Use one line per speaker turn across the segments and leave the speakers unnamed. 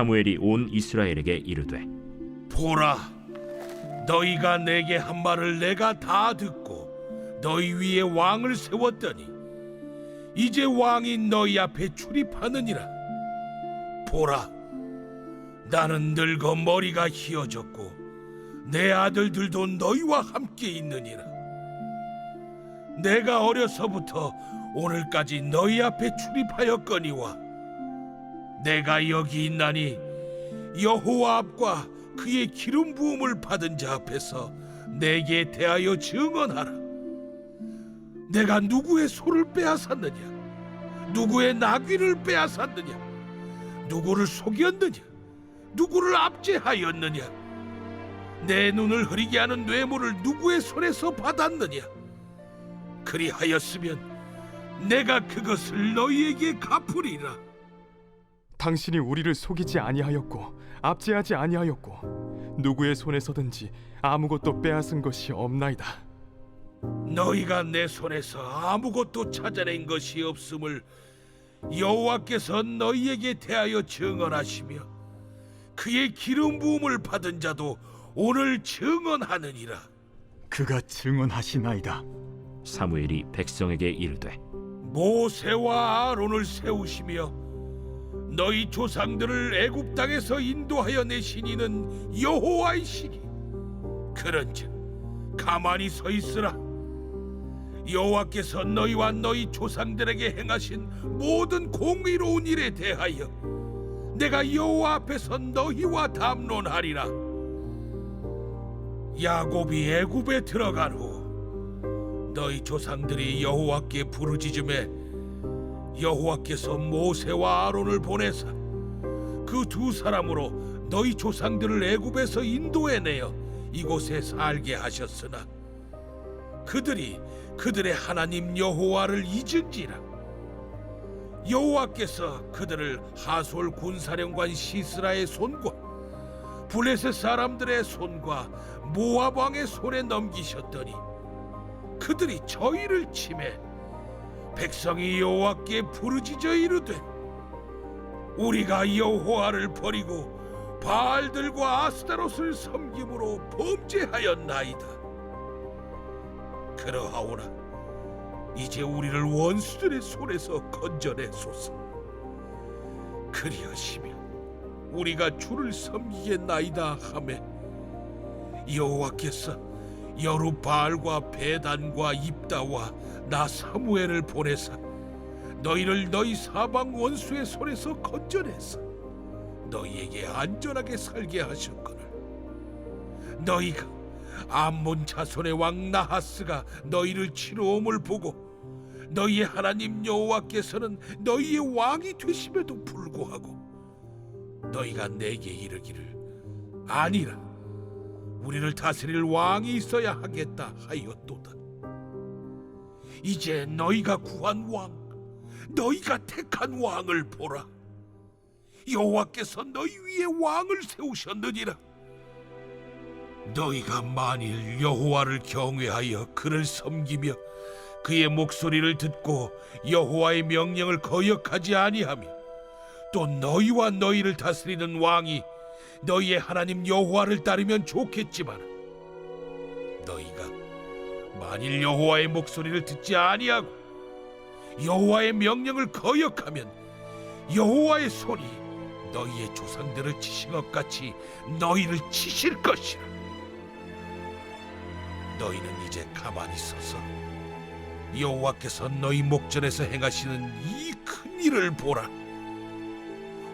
사무엘이 온 이스라엘에게 이르되
보라, 너희가 내게 한 말을 내가 다 듣고 너희 위에 왕을 세웠더니 이제 왕이 너희 앞에 출입하느니라. 보라, 나는 늙어 머리가 희어졌고 내 아들들도 너희와 함께 있느니라. 내가 어려서부터 오늘까지 너희 앞에 출입하였거니와 내가 여기 있나니 여호와 앞과 그의 기름 부음을 받은 자 앞에서 내게 대하여 증언하라. 내가 누구의 소를 빼앗았느냐? 누구의 나귀를 빼앗았느냐? 누구를 속였느냐? 누구를 압제하였느냐? 내 눈을 흐리게 하는 뇌물을 누구의 손에서 받았느냐? 그리하였으면 내가 그것을 너희에게 갚으리라.
당신이 우리를 속이지 아니하였고 압제하지 아니하였고 누구의 손에서든지 아무것도 빼앗은 것이 없나이다.
너희가 내 손에서 아무것도 찾아낸 것이 없음을 여호와께서 너희에게 대하여 증언하시며 그의 기름 부음을 받은 자도 오늘 증언하느니라.
그가 증언하시나이다.
사무엘이 백성에게 이르되
모세와 아론을 세우시며 너희 조상들을 애굽 땅에서 인도하여 내신 이는 여호와이시니 그런즉 가만히 서 있으라. 여호와께서 너희와 너희 조상들에게 행하신 모든 공의로운 일에 대하여 내가 여호와 앞에서 너희와 담론하리라. 야곱이 애굽에 들어간 후 너희 조상들이 여호와께 부르짖음에 여호와께서 모세와 아론을 보내사 그 두 사람으로 너희 조상들을 애굽에서 인도해내어 이곳에 살게 하셨으나 그들이 그들의 하나님 여호와를 잊은지라. 여호와께서 그들을 하솔 군사령관 시스라의 손과 블레셋 사람들의 손과 모압 왕의 손에 넘기셨더니 그들이 저희를 치매 백성이 여호와께 부르짖어 이르되 우리가 여호와를 버리고 바알들과 아스타롯을 섬김으로 범죄하였나이다. 그러하오나 이제 우리를 원수들의 손에서 건져내소서. 그리하시며 우리가 주를 섬기겠나이다 하매 여호와께서 여룻바알과 베단과 입다와 나 사무엘을 보내사 너희를 너희 사방 원수의 손에서 건져내사 너희에게 안전하게 살게 하셨거늘 너희가 암몬 자손의 왕 나하스가 너희를 치러 옴을 보고 너희의 하나님 여호와께서는 너희의 왕이 되심에도 불구하고 너희가 내게 이르기를 아니라 우리를 다스릴 왕이 있어야 하겠다 하였도다. 이제 너희가 구한 왕, 너희가 택한 왕을 보라. 여호와께서 너희 위에 왕을 세우셨느니라. 너희가 만일 여호와를 경외하여 그를 섬기며 그의 목소리를 듣고 여호와의 명령을 거역하지 아니하며 또 너희와 너희를 다스리는 왕이 너희의 하나님 여호와를 따르면 좋겠지만 너희가 만일 여호와의 목소리를 듣지 아니하고 여호와의 명령을 거역하면 여호와의 손이 너희의 조상들을 치신 것 같이 너희를 치실 것이라. 너희는 이제 가만히 서서 여호와께서 너희 목전에서 행하시는 이 큰 일을 보라.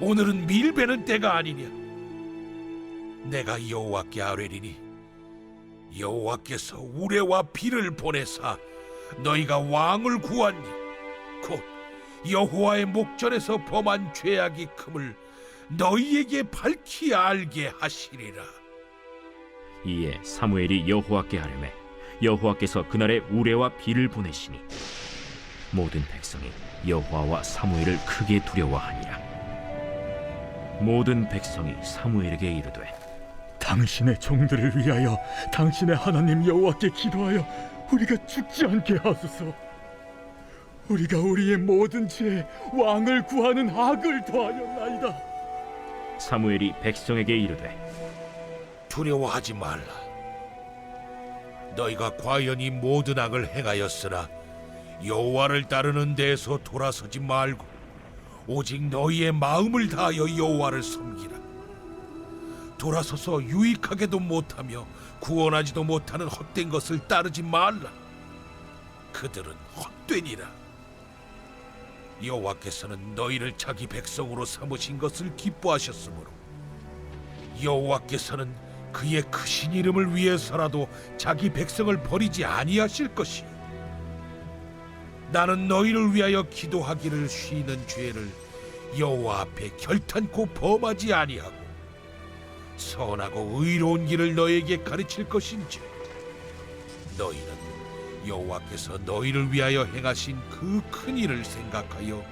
오늘은 밀베는 때가 아니냐. 내가 여호와께 아뢰리니 여호와께서 우레와 비를 보내사 너희가 왕을 구하니 곧 여호와의 목전에서 범한 죄악이 큼을 너희에게 밝히 알게 하시리라.
이에 사무엘이 여호와께 아뢰매 여호와께서 그날에 우레와 비를 보내시니 모든 백성이 여호와와 사무엘을 크게 두려워하니라. 모든 백성이 사무엘에게 이르되
당신의 종들을 위하여 당신의 하나님 여호와께 기도하여 우리가 죽지 않게 하소서. 우리가 우리의 모든 죄에 왕을 구하는 악을 더하였나이다.
사무엘이 백성에게 이르되
두려워하지 말라. 너희가 과연 이 모든 악을 행하였으나 여호와를 따르는 데에서 돌아서지 말고 오직 너희의 마음을 다하여 여호와를 섬기라. 돌아서서 유익하게도 못하며 구원하지도 못하는 헛된 것을 따르지 말라. 그들은 헛되니라. 여호와께서는 너희를 자기 백성으로 삼으신 것을 기뻐하셨으므로 여호와께서는 그의 크신 이름을 위해서라도 자기 백성을 버리지 아니하실 것이요 나는 너희를 위하여 기도하기를 쉬는 죄를 여호와 앞에 결탄코 범하지 아니하고 선하고 의로운 길을 너희에게 가르칠 것인지 너희는 여호와께서 너희를 위하여 행하신 그 큰 일을 생각하여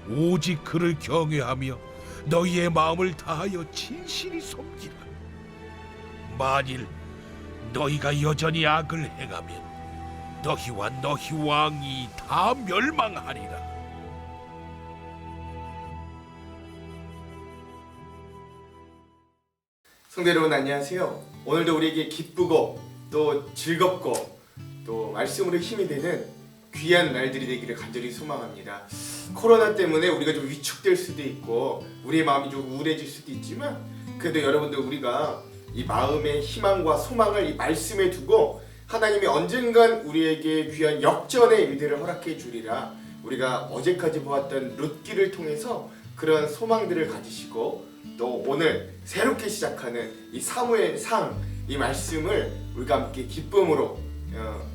오직 그를 경외하며 너희의 마음을 다하여 진실이 섬기라. 만일 너희가 여전히 악을 행하면 너희와 너희 왕이 다 멸망하리라.
성도 여러분 안녕하세요. 오늘도 우리에게 기쁘고 또 즐겁고 또 말씀으로 힘이 되는 귀한 날들이 되기를 간절히 소망합니다. 코로나 때문에 우리가 좀 위축될 수도 있고 우리의 마음이 좀 우울해질 수도 있지만 그래도 여러분들 우리가 이 마음의 희망과 소망을 이 말씀에 두고 하나님이 언젠간 우리에게 귀한 역전의 일들을 허락해 주리라. 우리가 어제까지 보았던 룻기를 통해서 그런 소망들을 가지시고 또 오늘 새롭게 시작하는 이 사무엘상 이 말씀을 우리가 함께 기쁨으로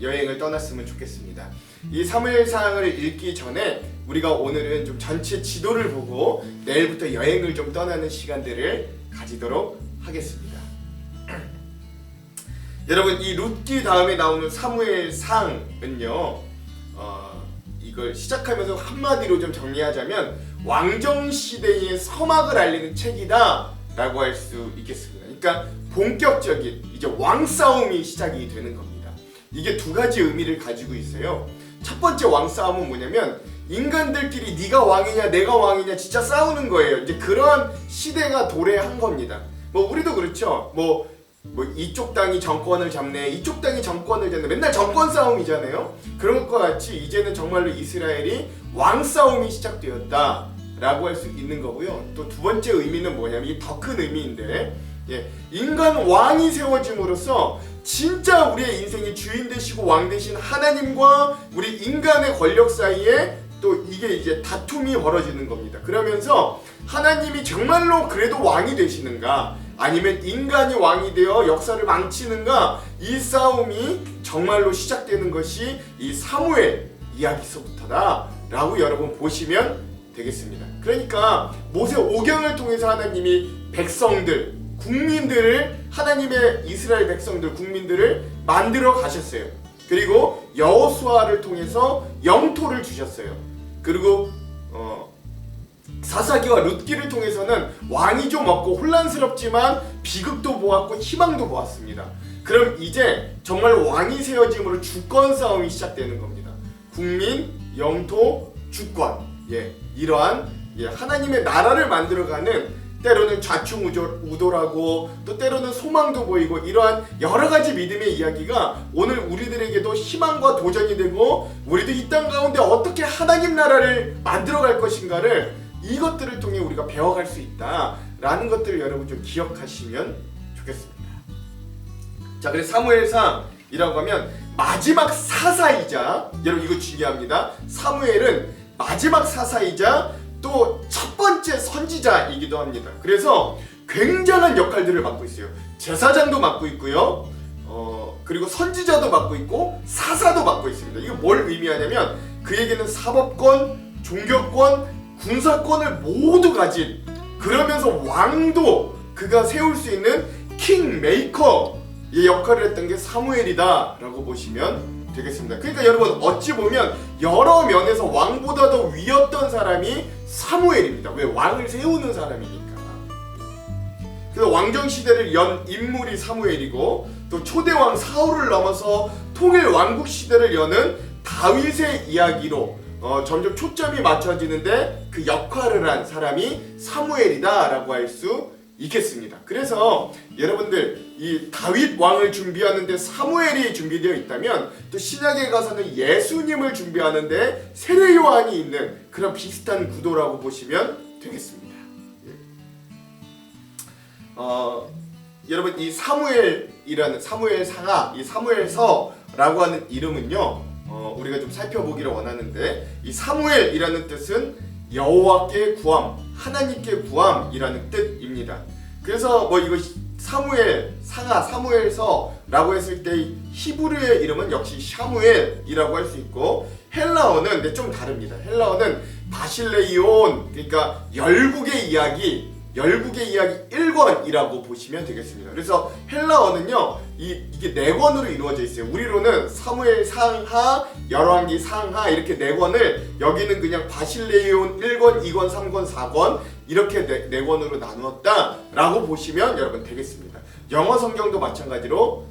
여행을 떠났으면 좋겠습니다. 이 사무엘상을 읽기 전에 우리가 오늘은 좀 전체 지도를 보고 내일부터 여행을 좀 떠나는 시간들을 가지도록 하겠습니다. 여러분 이 룻기 다음에 나오는 사무엘상은요 이걸 시작하면서 한마디로 좀 정리하자면 왕정시대의 서막을 알리는 책이다 라고 할 수 있겠습니다. 그러니까 본격적인 이제 왕싸움이 시작이 되는 겁니다. 이게 두 가지 의미를 가지고 있어요. 첫 번째 왕싸움은 뭐냐면 인간들끼리 네가 왕이냐 내가 왕이냐 진짜 싸우는 거예요. 이제 그런 시대가 도래한 겁니다. 뭐 우리도 그렇죠. 뭐 이쪽 당이 정권을 잡네 이쪽 당이 정권을 잡네 맨날 정권 싸움이잖아요. 그런 것과 같이 이제는 정말로 이스라엘이 왕싸움이 시작되었다 라고 할 수 있는 거고요. 또 두 번째 의미는 뭐냐면 이게 더 큰 의미인데 인간 왕이 세워짐으로써 진짜 우리의 인생의 주인 되시고 왕 되신 하나님과 우리 인간의 권력 사이에 또 이게 이제 다툼이 벌어지는 겁니다. 그러면서 하나님이 정말로 그래도 왕이 되시는가 아니면 인간이 왕이 되어 역사를 망치는가 이 싸움이 정말로 시작되는 것이 이 사무엘 이야기서부터다 라고 여러분 보시면 되겠습니다. 그러니까 모세 오경을 통해서 하나님이 백성들 국민들을 하나님의 이스라엘 백성들 국민들을 만들어 가셨어요. 그리고 여호수아를 통해서 영토를 주셨어요. 그리고 사사기와 룻기를 통해서는 왕이 좀 없고 혼란스럽지만 비극도 보았고 희망도 보았습니다. 그럼 이제 정말 왕이 세워짐으로 주권 싸움이 시작되는 겁니다. 국민, 영토, 주권 이러한 하나님의 나라를 만들어가는 때로는 좌충우돌하고 또 때로는 소망도 보이고 이러한 여러가지 믿음의 이야기가 오늘 우리들에게도 희망과 도전이 되고 우리도 이 땅 가운데 어떻게 하나님 나라를 만들어갈 것인가를 이것들을 통해 우리가 배워갈 수 있다라는 것들을 여러분 좀 기억하시면 좋겠습니다. 자, 그래서 사무엘상이라고 하면 마지막 사사이자 여러분 이거 중요합니다. 사무엘은 마지막 사사이자 또 첫 번째 선지자이기도 합니다. 그래서 굉장한 역할들을 맡고 있어요. 제사장도 맡고 있고요. 그리고 선지자도 맡고 있고 사사도 맡고 있습니다. 이거 뭘 의미하냐면 그에게는 사법권, 종교권, 군사권을 모두 가진 그러면서 왕도 그가 세울 수 있는 킹메이커의 역할을 했던 게 사무엘이다 라고 보시면 되겠습니다. 그러니까 여러분 어찌 보면 여러 면에서 왕보다 더 위였던 사람이 사무엘입니다. 왜? 왕을 세우는 사람이니까. 그래서 왕정시대를 연 인물이 사무엘이고 또 초대왕 사울을 넘어서 통일 왕국 시대를 여는 다윗의 이야기로 점점 초점이 맞춰지는데 그 역할을 한 사람이 사무엘이다 라고 할 수 있겠습니다. 그래서 여러분들 이 다윗 왕을 준비하는데 사무엘이 준비되어 있다면 또 신약에 가서는 예수님을 준비하는데 세례 요한이 있는 그런 비슷한 구도라고 보시면 되겠습니다. 여러분 이 사무엘이라는 사무엘상하, 이 사무엘서라고 하는 이름은요, 우리가 좀 살펴보기를 원하는데 이 사무엘이라는 뜻은 여호와께 구함, 하나님께 구함이라는 뜻입니다. 그래서 뭐 이거 사무엘 상하, 사무엘서라고 했을 때 히브리의 이름은 역시 샤무엘이라고 할 수 있고, 헬라어는 근데 좀 다릅니다. 헬라어는 바실레이온, 그러니까 열국의 이야기 1권이라고 보시면 되겠습니다. 그래서 헬라어는요, 이게 4권으로 이루어져 있어요. 우리로는 사무엘 상하, 열왕기 상하 이렇게 4권을, 여기는 그냥 바실레이온 1권, 2권, 3권, 4권 이렇게 4권으로 나누었다라고 보시면 여러분 되겠습니다. 영어 성경도 마찬가지로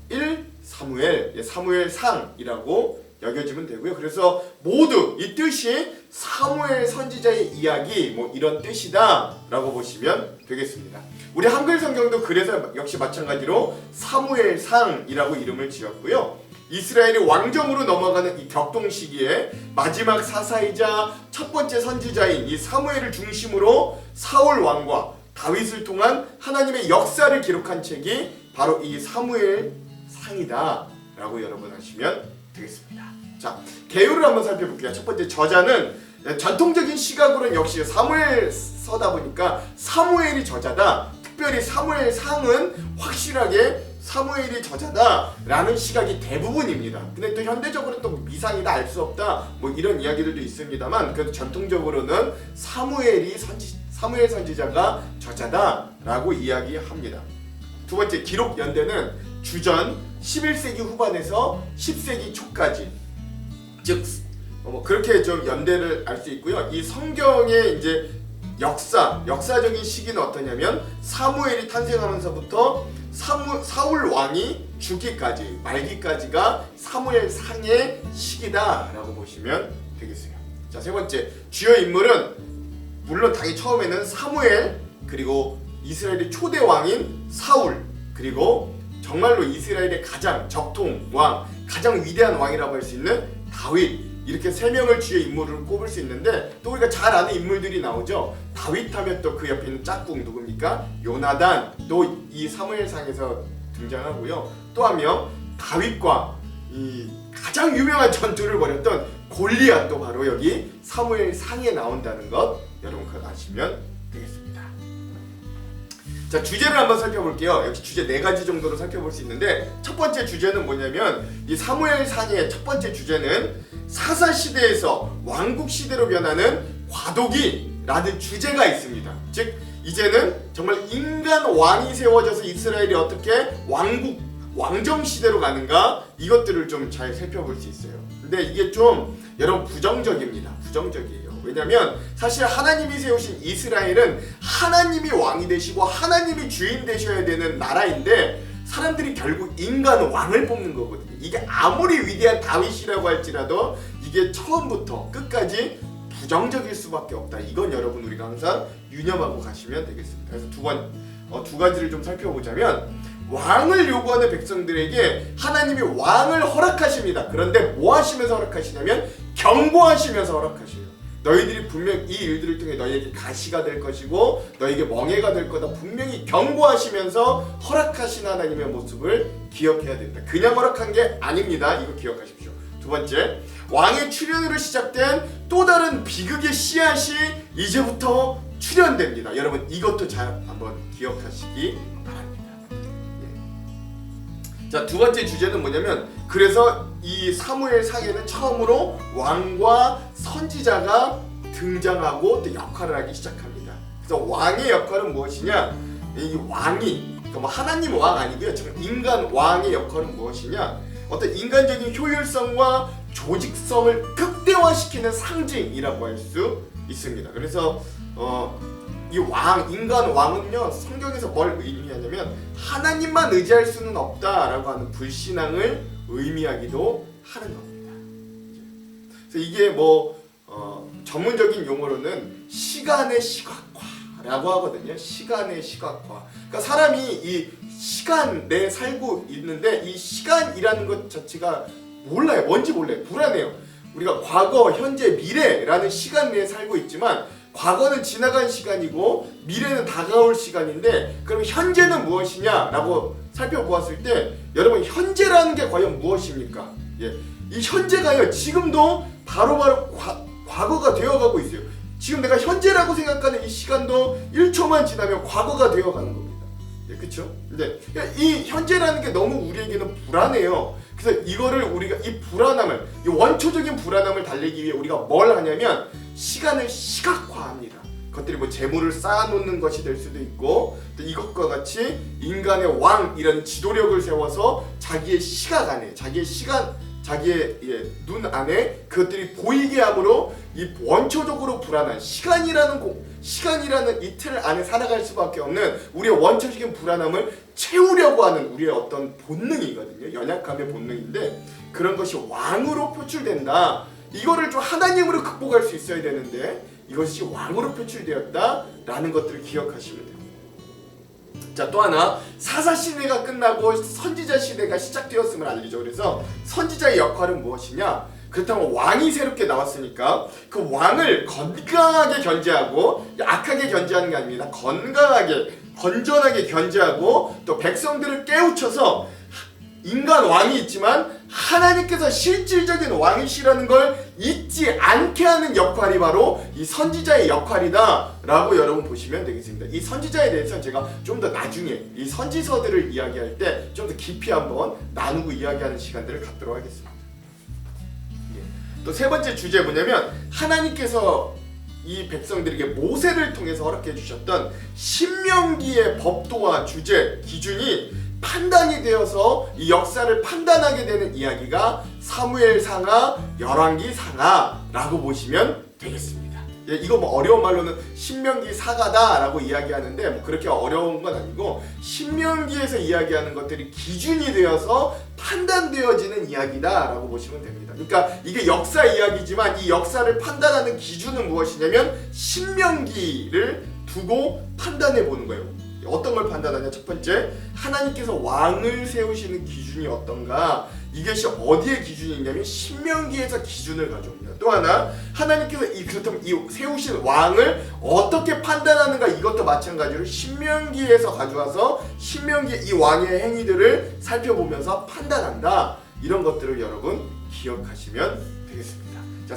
1 사무엘, 사무엘상이라고 여겨지면 되고요. 그래서 모두 이 뜻이 사무엘 선지자의 이야기 뭐 이런 뜻이다라고 보시면 되겠습니다. 우리 한글 성경도 그래서 역시 마찬가지로 사무엘상이라고 이름을 지었고요. 이스라엘이 왕정으로 넘어가는 이 격동 시기에 마지막 사사이자 첫 번째 선지자인 이 사무엘을 중심으로 사울 왕과 다윗을 통한 하나님의 역사를 기록한 책이 바로 이 사무엘상이다라고 여러분 하시면 되겠습니다. 자, 개요를 한번 살펴볼게요. 첫 번째 저자는 전통적인 시각으로는 역시 사무엘서다 보니까 사무엘이 저자다. 특별히 사무엘상은 확실하게 사무엘이 저자다라는 시각이 대부분입니다. 근데 또 현대적으로는 또 미상이다, 알 수 없다 뭐 이런 이야기들도 있습니다만, 그래도 전통적으로는 사무엘 선지자가 저자다라고 이야기합니다. 두 번째 기록 연대는 주전 11세기 후반에서 10세기 초까지, 즉 그렇게 좀 연대를 알 수 있고요. 이 성경의 이제 역사적인 시기는 어떠냐면 사무엘이 탄생하면서부터 사울 왕이 죽기까지, 말기까지가 사무엘상의 시기다라고 보시면 되겠어요. 자, 세 번째 주요 인물은 물론 당연히 처음에는 사무엘, 그리고 이스라엘의 초대 왕인 사울, 그리고 정말로 이스라엘의 가장 적통왕, 가장 위대한 왕이라고 할 수 있는 다윗, 이렇게 3명을 주요 인물을 꼽을 수 있는데, 또 우리가 잘 아는 인물들이 나오죠. 다윗 하면 또 그 옆에 있는 짝꿍 누굽니까? 요나단, 또 이 사무엘상에서 등장하고요. 또 한 명 다윗과 이 가장 유명한 전투를 벌였던 골리앗도 바로 여기 사무엘상에 나온다는 것 여러분 그거 아시면 되겠습니다. 자, 주제를 한번 살펴볼게요. 역시 주제 4가지 정도로 살펴볼 수 있는데, 첫 번째 주제는 뭐냐면 이 사무엘상의 첫 번째 주제는 사사시대에서 왕국시대로 변하는 과도기라는 주제가 있습니다. 즉 이제는 정말 인간 왕이 세워져서 이스라엘이 어떻게 왕정시대로 가는가, 이것들을 좀 잘 살펴볼 수 있어요. 근데 이게 좀 여러분 부정적입니다. 부정적이에요. 왜냐면 사실 하나님이 세우신 이스라엘은 하나님이 왕이 되시고 하나님이 주인 되셔야 되는 나라인데, 사람들이 결국 인간 왕을 뽑는 거거든요. 이게 아무리 위대한 다윗이라고 할지라도 이게 처음부터 끝까지 부정적일 수밖에 없다. 이건 여러분 우리가 항상 유념하고 가시면 되겠습니다. 그래서 두 가지를 좀 살펴보자면, 왕을 요구하는 백성들에게 하나님이 왕을 허락하십니다. 그런데 뭐 하시면서 허락하시냐면 경고하시면서 허락하셔요. 너희들이 분명 이 일들을 통해 너희에게 가시가 될 것이고 너희에게 멍해가 될 거다. 분명히 경고하시면서 허락하신 하나님의 모습을 기억해야 된다. 그냥 허락한 게 아닙니다. 이거 기억하십시오. 두 번째, 왕의 출현으로 시작된 또 다른 비극의 씨앗이 이제부터 출현됩니다. 여러분 이것도 잘 한번 기억하시기 바랍니다. 자, 두 번째 주제는 뭐냐면, 그래서 이 사무엘상에는 처음으로 왕과 선지자가 등장하고 또 역할을 하기 시작합니다. 그래서 왕의 역할은 무엇이냐? 이 왕이 그러니까 뭐 하나님 왕 아니고요. 인간 왕의 역할은 무엇이냐? 어떤 인간적인 효율성과 조직성을 극대화시키는 상징이라고 할 수 있습니다. 그래서 이 인간 왕은요, 성경에서 뭘 의미하냐면 하나님만 의지할 수는 없다라고 하는 불신앙을 의미하기도 하는 겁니다. 그래서 이게 전문적인 용어로는 시간의 시각화라고 시각화라고 하거든요. 시간의 시각화. 그러니까 사람이 이 시간 내에 살고 있는데 이 시간이라는 것 자체가 몰라요. 뭔지 몰라요. 불안해요. 우리가 과거, 현재, 미래라는 시간 내에 살고 있지만 과거는 지나간 시간이고 미래는 다가올 시간인데 그럼 현재는 무엇이냐라고 살펴보았을 때 여러분 현재라는 게 과연 무엇입니까? 예, 이 현재가요 지금도 바로바로 과거가 되어가고 있어요. 지금 내가 현재라고 생각하는 이 시간도 1초만 지나면 과거가 되어가는 겁니다. 예, 그렇죠? 근데 이 현재라는 게 너무 우리에게는 불안해요. 그래서 이거를 우리가 이 불안함을, 이 원초적인 불안함을 달래기 위해 우리가 뭘 하냐면 시간을 시각화합니다. 그것들이 뭐 재물을 쌓아놓는 것이 될 수도 있고 또 이것과 같이 인간의 왕 이런 지도력을 세워서 자기의 시각 안에 자기의 눈 안에 그것들이 보이게 함으로 이 원초적으로 불안한 시간이라는 이 틀 안에 살아갈 수밖에 없는 우리의 원초적인 불안함을 채우려고 하는 우리의 어떤 본능이거든요. 연약함의 본능인데 그런 것이 왕으로 표출된다. 이거를 좀 하나님으로 극복할 수 있어야 되는데 이것이 왕으로 표출되었다라는 것들을 기억하시면 돼요. 자, 또 하나 사사시대가 끝나고 선지자 시대가 시작되었음을 알리죠. 그래서 선지자의 역할은 무엇이냐? 그렇다면 왕이 새롭게 나왔으니까 그 왕을 건강하게 견제하고 악하게 견제하는 게 아닙니다. 건강하게 건전하게 견제하고 또 백성들을 깨우쳐서 인간 왕이 있지만 하나님께서 실질적인 왕이시라는 걸 잊지 않게 하는 역할이 바로 이 선지자의 역할이다 라고 여러분 보시면 되겠습니다. 이 선지자에 대해서는 제가 좀 더 나중에 이 선지서들을 이야기할 때 좀 더 깊이 한번 나누고 이야기하는 시간들을 갖도록 하겠습니다. 또 세 번째 주제 뭐냐면 하나님께서 이 백성들에게 모세를 통해서 허락해 주셨던 신명기의 법도와 주제, 기준이 판단이 되어서 이 역사를 판단하게 되는 이야기가 사무엘상하, 열왕기상하라고 보시면 되겠습니다. 예, 이거 뭐 어려운 말로는 신명기 사가다라고 이야기하는데 뭐 그렇게 어려운 건 아니고 신명기에서 이야기하는 것들이 기준이 되어서 판단되어지는 이야기다라고 보시면 됩니다. 그러니까 이게 역사 이야기지만 이 역사를 판단하는 기준은 무엇이냐면 신명기를 두고 판단해 보는 거예요. 어떤 걸 판단하냐? 첫 번째, 하나님께서 왕을 세우시는 기준이 어떤가? 이것이 어디의 기준이 있냐면 신명기에서 기준을 가져옵니다. 또 하나, 하나님께서 그렇다면 이 세우신 왕을 어떻게 판단하는가? 이것도 마찬가지로 신명기에서 가져와서 신명기의 이 왕의 행위들을 살펴보면서 판단한다. 이런 것들을 여러분 기억하시면 되겠습니다. 자,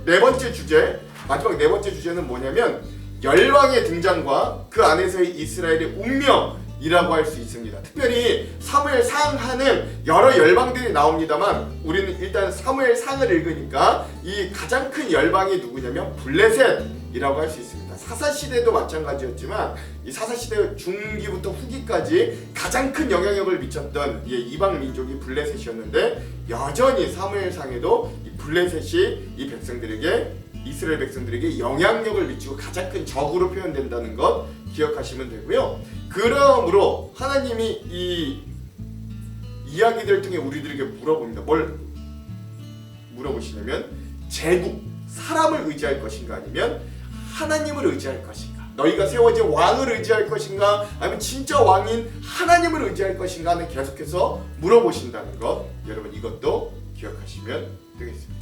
네 번째 주제, 마지막 네 번째 주제는 뭐냐면 열왕의 등장과 그 안에서의 이스라엘의 운명이라고 할 수 있습니다. 특별히 사무엘상하는 여러 열방들이 나옵니다만 우리는 일단 사무엘상을 읽으니까 이 가장 큰 열방이 누구냐면 블레셋이라고 할 수 있습니다. 사사시대도 마찬가지였지만 이 사사시대 중기부터 후기까지 가장 큰 영향력을 미쳤던 이방 민족이 블레셋이었는데 여전히 사무엘상에도 이 블레셋이 이 백성들에게 이스라엘 백성들에게 영향력을 미치고 가장 큰 적으로 표현된다는 것 기억하시면 되고요. 그러므로 하나님이 이 이야기들을 통해 우리들에게 물어봅니다. 뭘 물어보시냐면 제국, 사람을 의지할 것인가 아니면 하나님을 의지할 것인가? 너희가 세워진 왕을 의지할 것인가 아니면 진짜 왕인 하나님을 의지할 것인가 는 계속해서 물어보신다는 것 여러분 이것도 기억하시면 되겠습니다.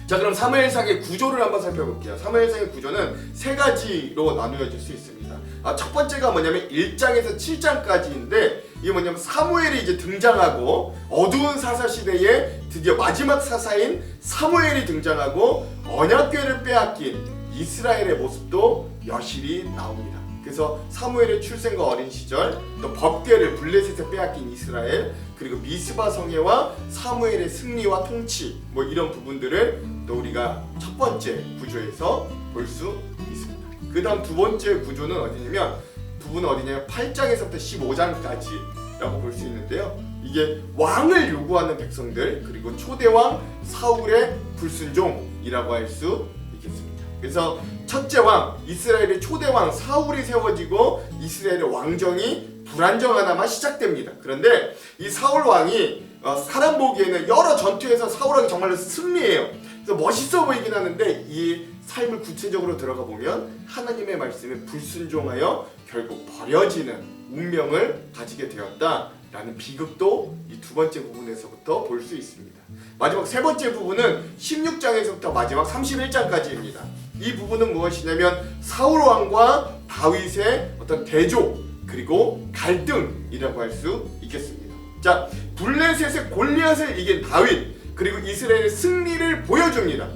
자, 그럼 사무엘상의 구조를 한번 살펴볼게요. 사무엘상의 구조는 세 가지로 나누어질 수 있습니다. 첫 번째가 뭐냐면 1장에서 7장까지인데 이게 뭐냐면 사무엘이 이제 등장하고 어두운 사사시대에 드디어 마지막 사사인 사무엘이 등장하고 언약궤를 빼앗긴 이스라엘의 모습도 여실히 나옵니다. 그래서 사무엘의 출생과 어린 시절, 또 법궤를 블레셋에 빼앗긴 이스라엘, 그리고 미스바 성회와 사무엘의 승리와 통치, 뭐 이런 부분들을 또 우리가 첫 번째 구조에서 볼 수 있습니다. 그 다음 두 번째 구조는 어디냐면 부분은 어디냐면 8장에서부터 15장까지라고 볼 수 있는데요. 이게 왕을 요구하는 백성들 그리고 초대왕 사울의 불순종이라고 할 수 있겠습니다. 그래서 첫째 왕, 이스라엘의 초대왕 사울이 세워지고 이스라엘의 왕정이 불안정하나마 시작됩니다. 그런데 이 사울 왕이 사람 보기에는 여러 전투에서 사울 왕이 정말로 승리해요. 그래서 멋있어 보이긴 하는데 이 삶을 구체적으로 들어가 보면 하나님의 말씀에 불순종하여 결국 버려지는 운명을 가지게 되었다라는 비극도 이 두 번째 부분에서부터 볼 수 있습니다. 마지막 세 번째 부분은 16장에서부터 마지막 31장까지입니다. 이 부분은 무엇이냐면 사울 왕과 다윗의 어떤 대조 그리고 갈등이라고 할 수 있겠습니다. 자, 블레셋의 골리앗을 이긴 다윗 그리고 이스라엘의 승리를 보여줍니다.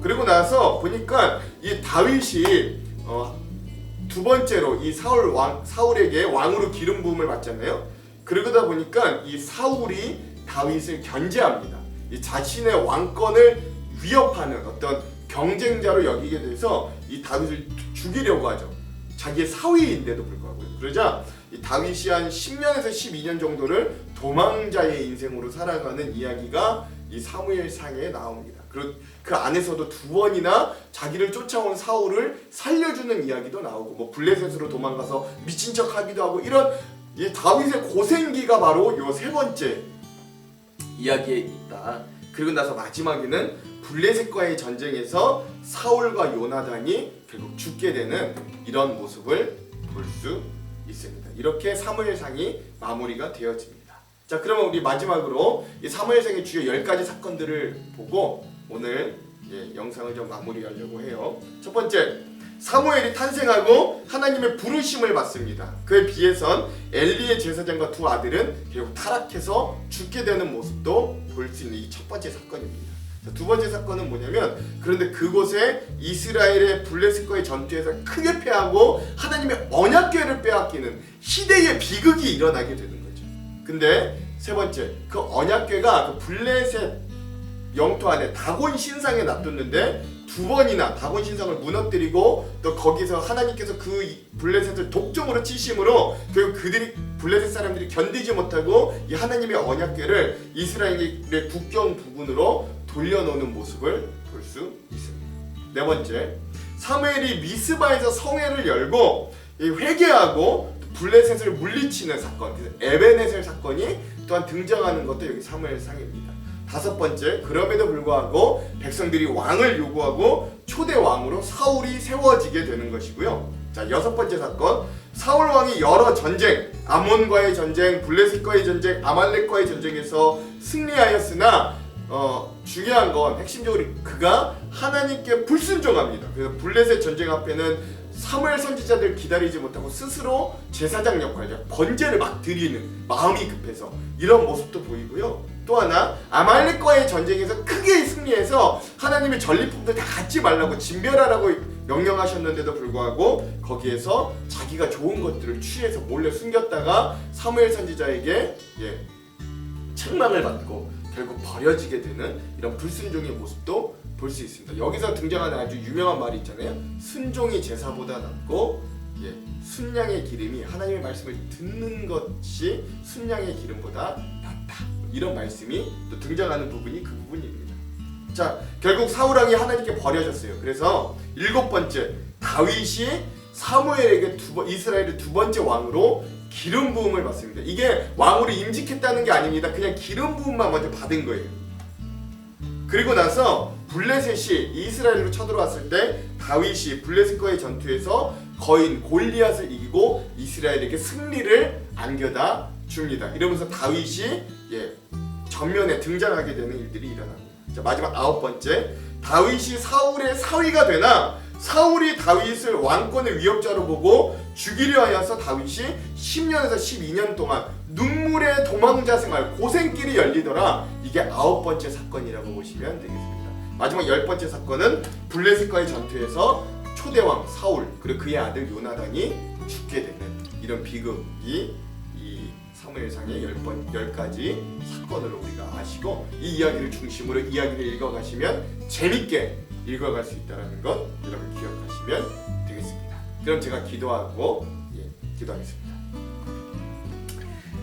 그리고 나서 보니까 이 다윗이 두 번째로 이 사울에게 왕으로 기름 부음을 받잖아요. 그러다 보니까 이 사울이 다윗을 견제합니다. 이 자신의 왕권을 위협하는 어떤 경쟁자로 여기게 돼서 이 다윗을 죽이려고 하죠. 자기의 사위인데도 불구하고. 그러자 이 다윗이 한 10년에서 12년 정도를 도망자의 인생으로 살아가는 이야기가 이 사무엘상에 나옵니다. 그 안에서도 두 번이나 자기를 쫓아온 사울을 살려주는 이야기도 나오고 뭐 블레셋으로 도망가서 미친 척하기도 하고 이런 이 다윗의 고생기가 바로 요 세 번째 이야기에 있다. 그리고 나서 마지막에는 블레셋과의 전쟁에서 사울과 요나단이 결국 죽게 되는 이런 모습을 볼 수 있습니다. 이렇게 사무엘상이 마무리가 되어집니다. 자, 그러면 우리 마지막으로 이 사무엘상의 주요 10가지 사건들을 보고 오늘 영상을 좀 마무리하려고 해요. 첫 번째, 사무엘이 탄생하고 하나님의 부르심을 받습니다. 그에 비해선 엘리의 제사장과 두 아들은 결국 타락해서 죽게 되는 모습도 볼 수 있는 이 첫 번째 사건입니다. 자, 두 번째 사건은 뭐냐면 그런데 그곳에 이스라엘의 블레셋과의 전투에서 크게 패하고 하나님의 언약궤를 빼앗기는 희대의 비극이 일어나게 되는 거죠. 근데 세 번째, 그 언약궤가 그 블레셋 영토 안에 다곤 신상에 놔뒀는데 두 번이나 다곤 신상을 무너뜨리고 또 거기서 하나님께서 그 블레셋을 독점으로 치심으로 결국 그들이 블레셋 사람들이 견디지 못하고 이 하나님의 언약궤를 이스라엘의 국경 부근으로 돌려놓는 모습을 볼 수 있습니다. 네 번째, 사무엘이 미스바에서 성회를 열고 회개하고 블레셋을 물리치는 사건, 에베네셀 사건이 또한 등장하는 것도 여기 사무엘상입니다. 다섯 번째, 그럼에도 불구하고 백성들이 왕을 요구하고 초대 왕으로 사울이 세워지게 되는 것이고요. 자, 여섯 번째 사건, 사울 왕이 여러 전쟁, 아몬과의 전쟁, 블레셋과의 전쟁, 아말렉과의 전쟁에서 승리하였으나 중요한 건 핵심적으로 그가 하나님께 불순종합니다. 그래서 블레셋 전쟁 앞에는 사무엘 선지자들 기다리지 못하고 스스로 제사장 역할을 번제를 막 드리는 마음이 급해서 이런 모습도 보이고요. 또 하나 아말렉과의 전쟁에서 크게 승리해서 하나님의 전리품들 다 갖지 말라고 진멸하라고 명령하셨는데도 불구하고 거기에서 자기가 좋은 것들을 취해서 몰래 숨겼다가 사무엘 선지자에게 책망을 받고 결국 버려지게 되는 이런 불순종의 모습도 볼 수 있습니다. 여기서 등장하는 아주 유명한 말이 있잖아요. 순종이 제사보다 낫고 순양의 기름이 하나님의 말씀을 듣는 것이 순양의 기름보다 낫다. 이런 말씀이 또 등장하는 부분이 그 부분입니다. 자, 결국 사울 왕이 하나님께 버려졌어요. 그래서 일곱 번째, 다윗이 사무엘에게 이스라엘의 두 번째 왕으로 기름 부음을 받습니다. 이게 왕으로 임직했다는 게 아닙니다. 그냥 기름 부음만 먼저 받은 거예요. 그리고 나서 블레셋이 이스라엘로 쳐들어왔을 때 다윗이 블레셋과의 전투에서 거인 골리앗을 이기고 이스라엘에게 승리를 안겨다 줍니다. 이러면서 다윗이 전면에 등장하게 되는 일들이 일어납니다. 자, 마지막 아홉 번째, 다윗이 사울의 사위가 되나 사울이 다윗을 왕권의 위협자로 보고 죽이려 하여서 다윗이 10년에서 12년 동안 눈물의 도망자 생활, 고생길이 열리더라. 이게 아홉 번째 사건이라고 보시면 되겠습니다. 마지막 열 번째 사건은 블레셋과의 전투에서 초대왕 사울 그리고 그의 아들 요나단이 죽게 되는 이런 비극이 이 사무엘상의 10가지 사건으로 우리가 아시고 이 이야기를 중심으로 이야기를 읽어가시면 재밌게 읽어갈 수 있다는 것 여러분 기억하시면 되겠습니다. 그럼 제가 기도하고 기도하겠습니다.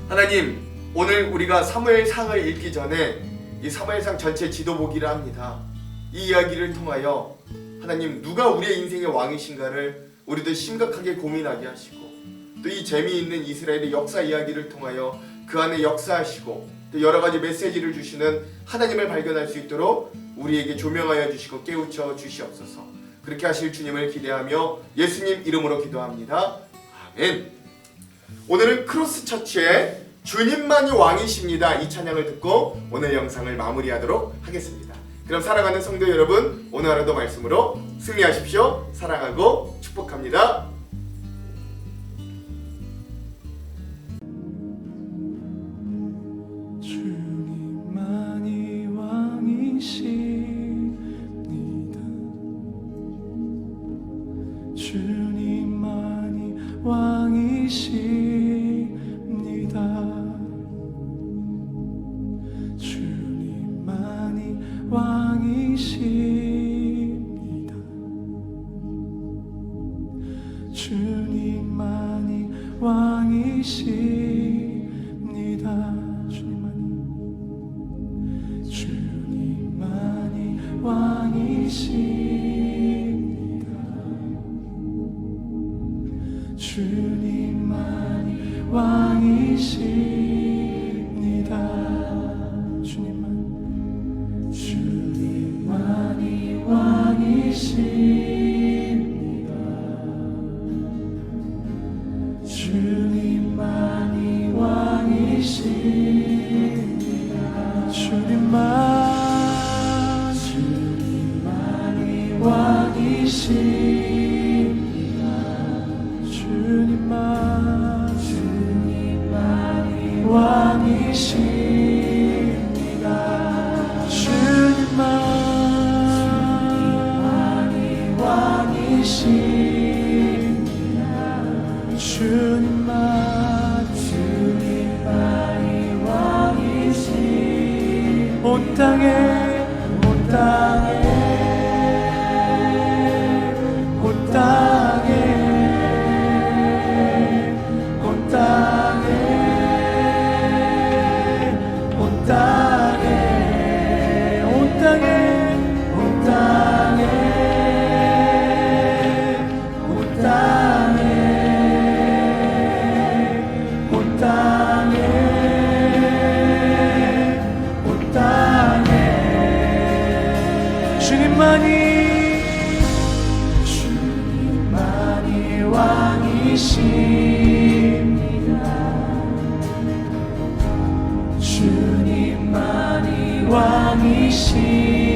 하나님, 오늘 우리가 사무엘상을 읽기 전에 이 사무엘상 전체 지도 보기를 합니다. 이 이야기를 통하여 하나님 누가 우리의 인생의 왕이신가를 우리도 심각하게 고민하게 하시고 또 이 재미있는 이스라엘의 역사 이야기를 통하여 그 안에 역사하시고 또 여러 가지 메시지를 주시는 하나님을 발견할 수 있도록 우리에게 조명하여 주시고 깨우쳐 주시옵소서. 그렇게 하실 주님을 기대하며 예수님 이름으로 기도합니다. 아멘. 오늘은 크로스처치의 주님만이 왕이십니다 이 찬양을 듣고 오늘 영상을 마무리하도록 하겠습니다. 그럼 사랑하는 성도 여러분, 오늘 하루도 말씀으로 승리하십시오. 사랑하고 축복합니다.
주님만이 왕이십니다. 주님만이 왕이십니다. 주님만이 왕이십니다. 주님만이 왕이십니다. 주님만이 왕이십니다. 주님만이 왕이십니다. 주님만이 왕이십니다. 주님만이 왕이십니다. 주님만이 왕이십니다. 주님만이 왕이십니다. 주님만이 왕이십니다. 주님만이 왕이십니다. 온 땅에 주님만이 왕이십니다. 주님만이 왕이십니다.